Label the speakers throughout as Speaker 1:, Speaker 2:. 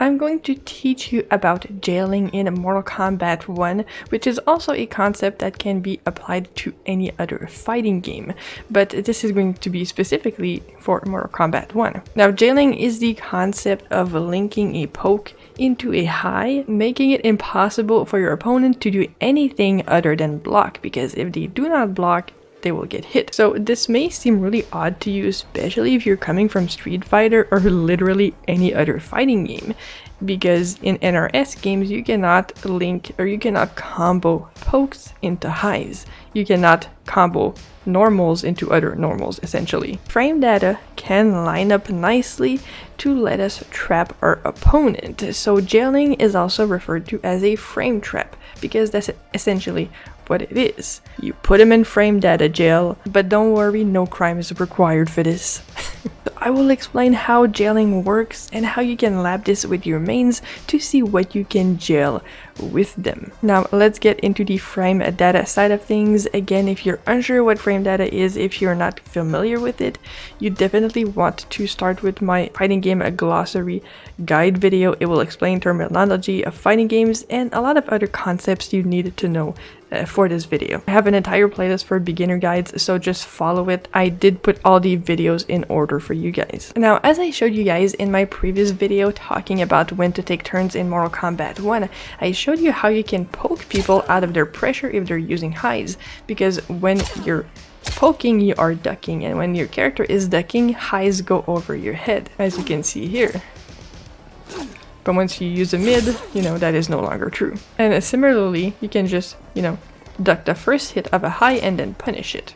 Speaker 1: I'm going to teach you about jailing in Mortal Kombat 1, which is also a concept that can be applied to any other fighting game, but this is going to be specifically for Mortal Kombat 1. Now, jailing is the concept of linking a poke into a high, making it impossible for your opponent to do anything other than block, because if they do not block, they will get hit. So this may seem really odd to you, especially if you're coming from Street Fighter or literally any other fighting game, because in NRS games you cannot link or you cannot combo pokes into highs. You cannot combo normals into other normals, essentially. Frame data can line up nicely to let us trap our opponent. So jailing is also referred to as a frame trap, because that's essentially what it is. You put them in frame data jail, but don't worry, no crime is required for this. So I will explain how jailing works and how you can lab this with your mains to see what you can jail with them. Now let's get into the frame data side of things. Again, if you're unsure what frame data is, if you're not familiar with it, you definitely want to start with my fighting game glossary guide video. It will explain terminology of fighting games and a lot of other concepts you needed to know for this video. I have an entire playlist for beginner guides, so just follow it. I did put all the videos in order for you guys. Now, as I showed you guys in my previous video talking about when to take turns in Mortal Kombat 1, I showed you how you can poke people out of their pressure if they're using highs, because when you're poking, you are ducking, and when your character is ducking, highs go over your head, as you can see here. But once you use a mid, that is no longer true. And similarly, you can just, duck the first hit of a high and then punish it.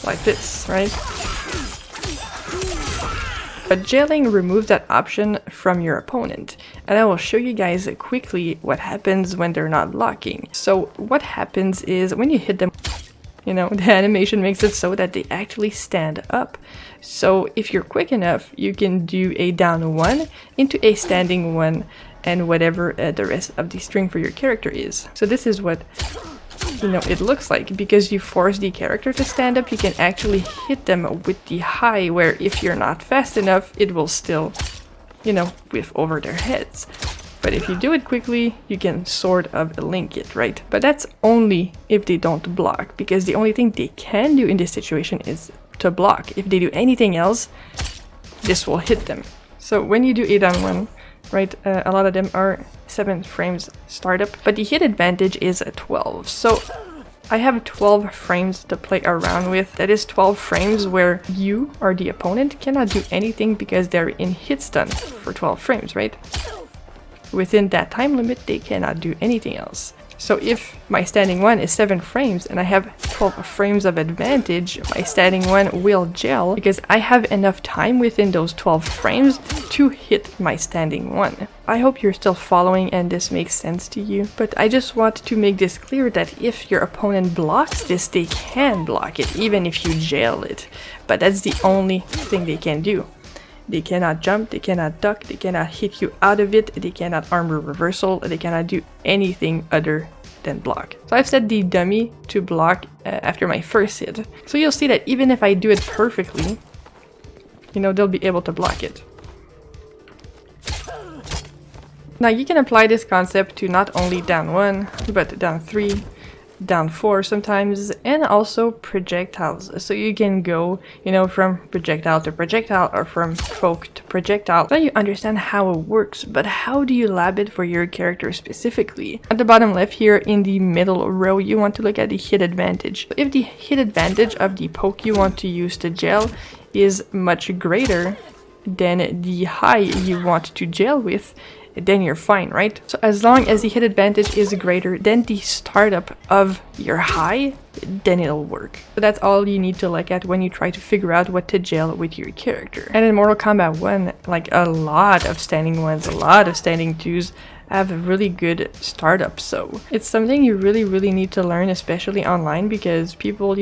Speaker 1: Like this, right? But jailing removes that option from your opponent, and I will show you guys quickly what happens when they're not locking. So what happens is when you hit them, the animation makes it so that they actually stand up. So if you're quick enough, you can do a down one into a standing one and whatever the rest of the string for your character is. So this is what it looks like. Because you force the character to stand up, you can actually hit them with the high, where if you're not fast enough, it will still, whiff over their heads. But if you do it quickly, you can sort of link it, right? But that's only if they don't block, because the only thing they can do in this situation is to block. If they do anything else, this will hit them. So when you do a down one, right, a lot of them are 7 frames startup, but the hit advantage is 12. So I have 12 frames to play around with. That is 12 frames where you or the opponent cannot do anything because they're in hit stun for 12 frames, right? Within that time limit, they cannot do anything else. So if my standing one is 7 frames and I have 12 frames of advantage, my standing one will jail because I have enough time within those 12 frames to hit my standing one. I hope you're still following and this makes sense to you, but I just want to make this clear that if your opponent blocks this, they can block it even if you jail it, but that's the only thing they can do. They cannot jump, they cannot duck, they cannot hit you out of it, they cannot armor reversal, they cannot do anything other than block. So I've set the dummy to block after my first hit. So you'll see that even if I do it perfectly, they'll be able to block it. Now you can apply this concept to not only down 1, but down 3, down 4 sometimes, and also projectiles. So you can go, from projectile to projectile or from poke to projectile. So you understand how it works, but how do you lab it for your character specifically? At the bottom left here in the middle row, you want to look at the hit advantage. If the hit advantage of the poke you want to use to jail is much greater than the high you want to jail with, then you're fine, right? So as long as the hit advantage is greater than the startup of your high, then it'll work. So that's all you need to look at when you try to figure out what to jail with your character. And in Mortal Kombat 1, like a lot of standing ones, a lot of standing twos have really good startups. So it's something you really need to learn, especially online, because people,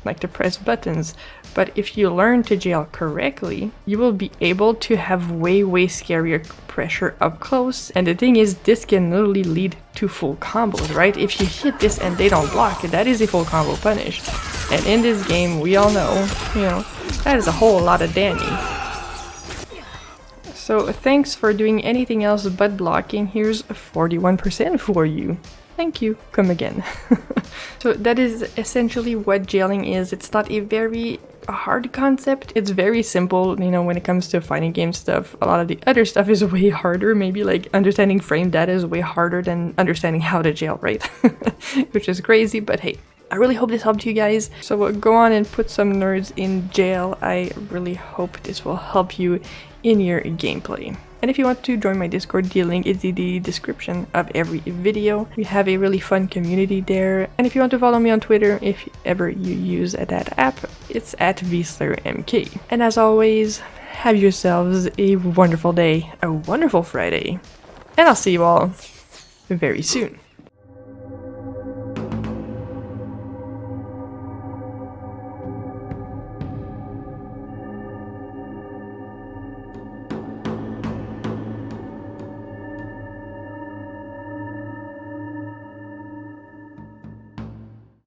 Speaker 1: like to press buttons. But if you learn to jail correctly, you will be able to have way scarier pressure up close. And the thing is, this can literally lead to full combos, right? If you hit this and they don't block, that is a full combo punish. And in this game, we all know, that is a whole lot of Danny. So thanks for doing anything else but blocking. Here's 41% for you. Thank you. Come again. So that is essentially what jailing is. It's not a very hard concept. It's very simple, you know, when it comes to fighting game stuff. A lot of the other stuff is way harder. Maybe like understanding frame data is way harder than understanding how to jail, right? Which is crazy, but hey. I really hope this helped you guys. So go on and put some nerds in jail. I really hope this will help you in your gameplay. And if you want to join my Discord, the link is in the description of every video. We have a really fun community there. And if you want to follow me on Twitter, if ever you use that app, it's at VSlayerMK. And as always, have yourselves a wonderful day, a wonderful Friday, and I'll see you all very soon.